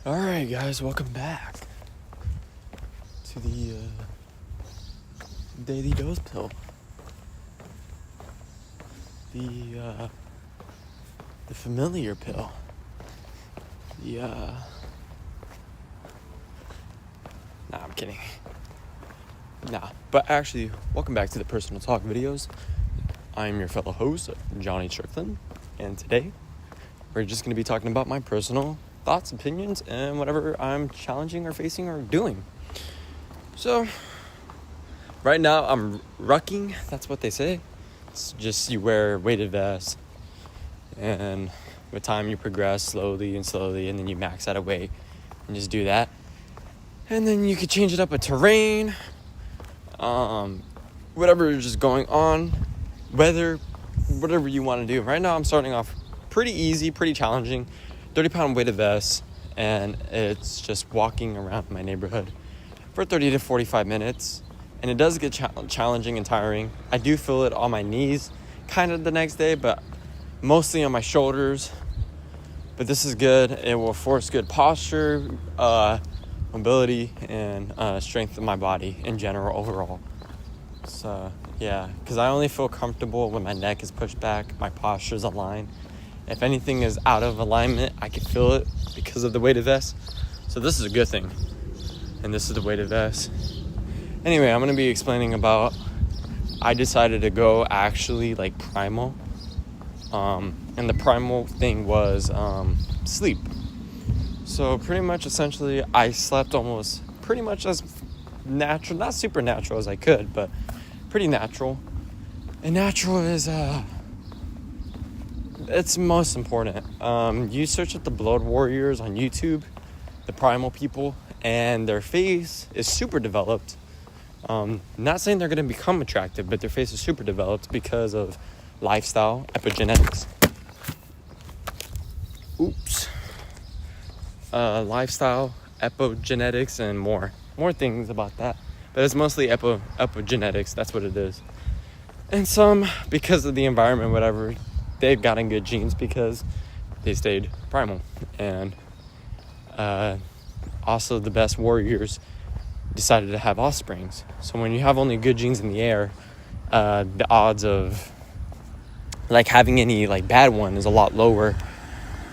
Alright guys, welcome back to the Daily Dose Pill. The familiar pill. Nah, I'm kidding. Nah, but actually, welcome back to the Personal Talk videos. I'm your fellow host, Johnny Strickland, and today we're just going to be talking about my personal thoughts, opinions, and whatever I'm challenging or facing or doing. So, right now I'm rucking, that's what they say. It's just you wear weighted vests, and with time you progress slowly, and then you max out a weight, and just do that. And then you could change it up with terrain, whatever is just going on, weather, whatever you want to do. Right now I'm starting off pretty easy, pretty challenging. 30-pound weighted vest, and it's just walking around my neighborhood for 30 to 45 minutes. And it does get challenging and tiring. I do feel it on my knees kind of the next day, but mostly on my shoulders. But this is good. It will force good posture, mobility, and strength of my body in general overall. So yeah, because I only feel comfortable when my neck is pushed back, my posture is aligned. If anything is out of alignment, I can feel it because of the weighted vest. So this is a good thing. And this is the weighted vest. Anyway, I'm going to be explaining about, I decided to go actually like primal. And the primal thing was sleep. So pretty much essentially I slept almost pretty much as natural, not super natural as I could, but pretty natural. And natural is it's most important. You search up the Blood Warriors on YouTube, the primal people, and their face is super developed. Not saying they're going to become attractive, but their face is super developed because of lifestyle, epigenetics. Lifestyle, epigenetics, and more things about that. But it's mostly epigenetics, that's what it is. And some, because of the environment, whatever, they've gotten good genes because they stayed primal. And also the best warriors decided to have offsprings. So when you have only good genes in the air, the odds of like having any like bad one is a lot lower.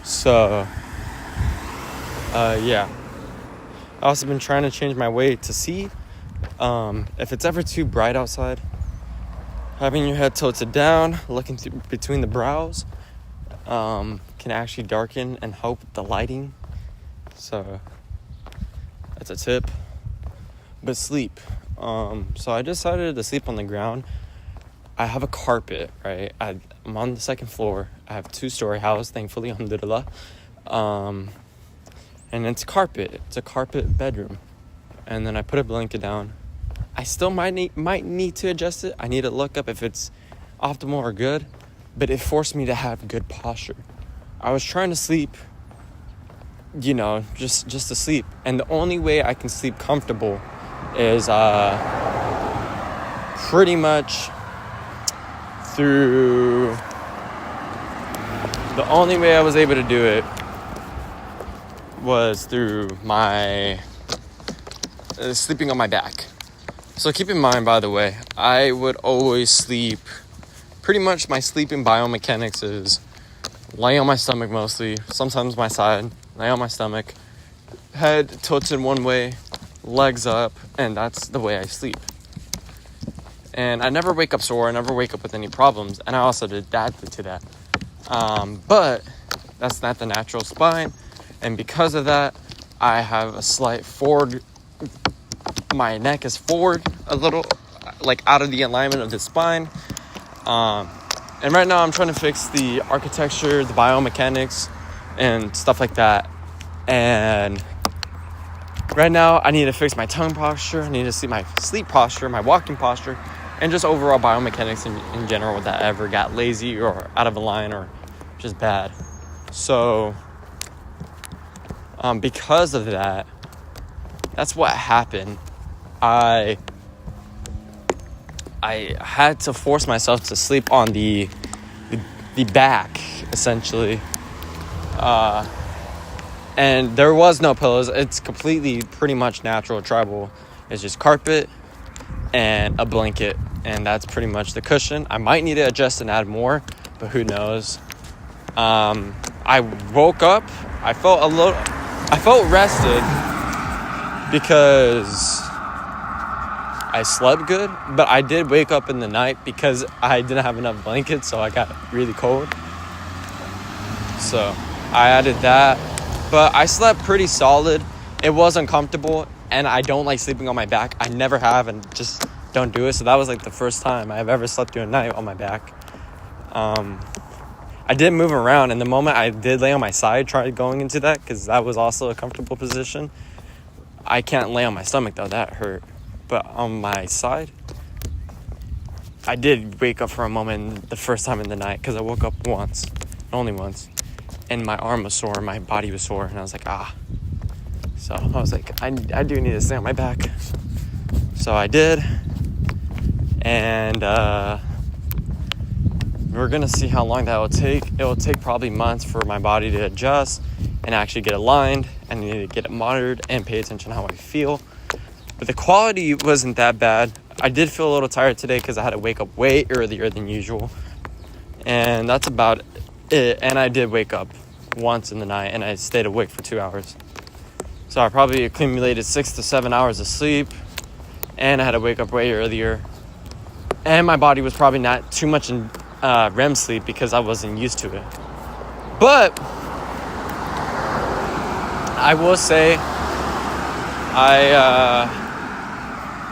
So yeah. I've also been trying to change my way to see. If it's ever too bright outside, having your head tilted down, looking through between the brows, can actually darken and help the lighting. So that's a tip. But sleep. So I decided to sleep on the ground. I have a carpet, right? I'm on the second floor. I have a 2-story house, thankfully, alhamdulillah. And it's carpet. It's a carpet bedroom. And then I put a blanket down. I still might need to adjust it. I need to look up if it's optimal or good. But it forced me to have good posture. I was trying to sleep, just to sleep. And the only way I can sleep comfortable is pretty much through... The only way I was able to do it was through my sleeping on my back. So keep in mind, by the way, I would always sleep, pretty much my sleeping biomechanics is lay on my stomach mostly, sometimes my side, lay on my stomach, head tilted one way, legs up, and that's the way I sleep. And I never wake up sore, I never wake up with any problems, and I also adapted to that. But that's not the natural spine, and because of that, I have a slight forward. My neck is forward a little, like out of the alignment of the spine. And right now I'm trying to fix the architecture, the biomechanics, and stuff like that. And right now I need to fix my tongue posture. I need to see my sleep posture, my walking posture, and just overall biomechanics in general that ever got lazy or out of line or just bad. So because of that, that's what happened. I had to force myself to sleep on the back, essentially. And there was no pillows. It's completely pretty much natural tribal. It's just carpet and a blanket, and that's pretty much the cushion. I might need to adjust and add more, but who knows. I woke up, I felt rested because I slept good, but I did wake up in the night because I didn't have enough blankets, so I got really cold. So I added that, but I slept pretty solid. It was uncomfortable, and I don't like sleeping on my back. I never have, and just don't do it. So that was like the first time I've ever slept through a night on my back. I did move around, and the moment I did lay on my side, tried going into that, because that was also a comfortable position. I can't lay on my stomach, though. That hurt. But on my side, I did wake up for a moment the first time in the night, because I woke up once, only once, and my arm was sore, my body was sore, and I was like, So I was like, I do need to stay on my back. So I did, and we're going to see how long that will take. It will take probably months for my body to adjust and actually get aligned, and I need to get it monitored and pay attention to how I feel. But the quality wasn't that bad. I did feel a little tired today because I had to wake up way earlier than usual. And that's about it. And I did wake up once in the night, and I stayed awake for 2 hours. So I probably accumulated 6 to 7 hours of sleep, and I had to wake up way earlier. And my body was probably not too much in REM sleep because I wasn't used to it. But I will say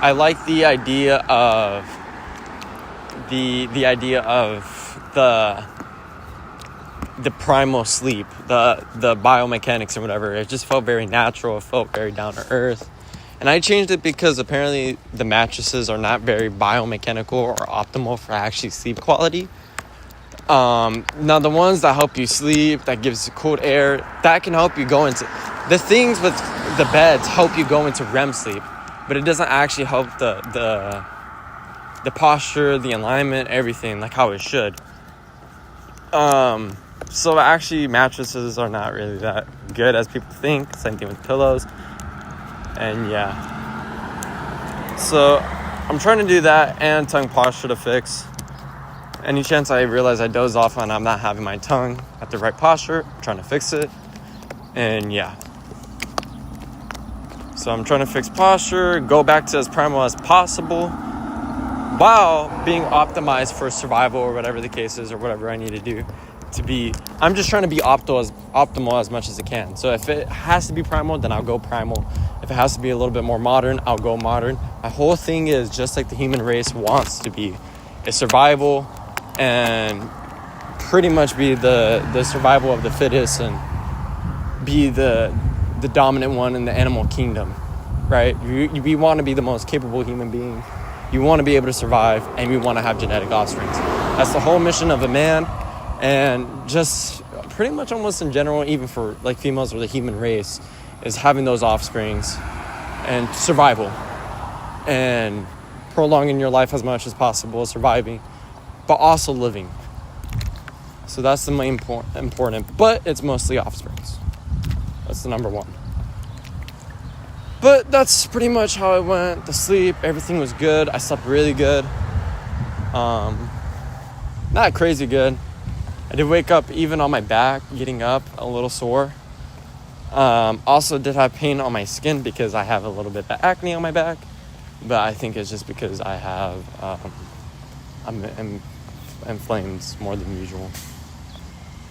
I like the idea of the primal sleep, the biomechanics or whatever. It just felt very natural. It felt very down to earth. And I changed it because apparently the mattresses are not very biomechanical or optimal for actually sleep quality. Now the ones that help you sleep, that gives you cold air, that can help you go into the things with the beds help you go into REM sleep, but it doesn't actually help the posture, the alignment, everything like how it should. So actually mattresses are not really that good as people think. Same thing with pillows. And yeah. So I'm trying to do that and tongue posture to fix. Any chance I realize I doze off and I'm not having my tongue at the right posture, I'm trying to fix it. And yeah. So I'm trying to fix posture, go back to as primal as possible while being optimized for survival or whatever the case is or whatever I need to do to be. I'm just trying to be optimal as much as I can. So if it has to be primal, then I'll go primal. If it has to be a little bit more modern, I'll go modern. My whole thing is just like the human race wants to be. It's survival and pretty much be the survival of the fittest and be the dominant one in the animal kingdom, right? We want to be the most capable human being. You want to be able to survive, and we want to have genetic offspring. That's the whole mission of a man, and just pretty much almost in general, even for like females or the human race, is having those offsprings and survival and prolonging your life as much as possible, surviving, but also living. So that's the main important, but it's mostly offsprings. That's the number one. But that's pretty much how it went. The sleep, everything was good. I slept really good. Not crazy good. I did wake up even on my back, getting up a little sore. Also did have pain on my skin because I have a little bit of acne on my back. But I think it's just because I have I'm inflamed more than usual.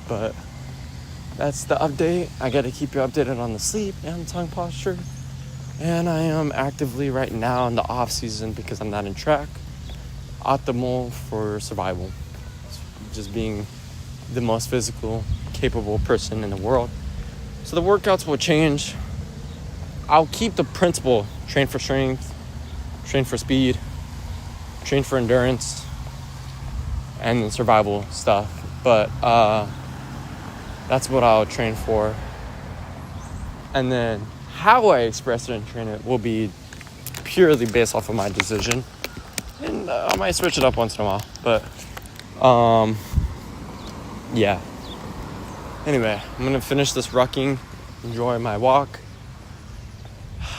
But that's the update. I got to keep you updated on the sleep and tongue posture. And I am actively right now in the off season because I'm not in track. Optimal for survival. Just being the most physical, capable person in the world. So the workouts will change. I'll keep the principle. Train for strength, train for speed, train for endurance, and the survival stuff. But that's what I'll train for. And then how I express it and train it will be purely based off of my decision. And I might switch it up once in a while. But, yeah. Anyway, I'm going to finish this rucking enjoy my walk.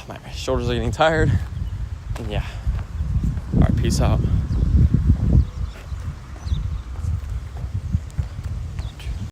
My shoulders are getting tired. And yeah. All right, peace out.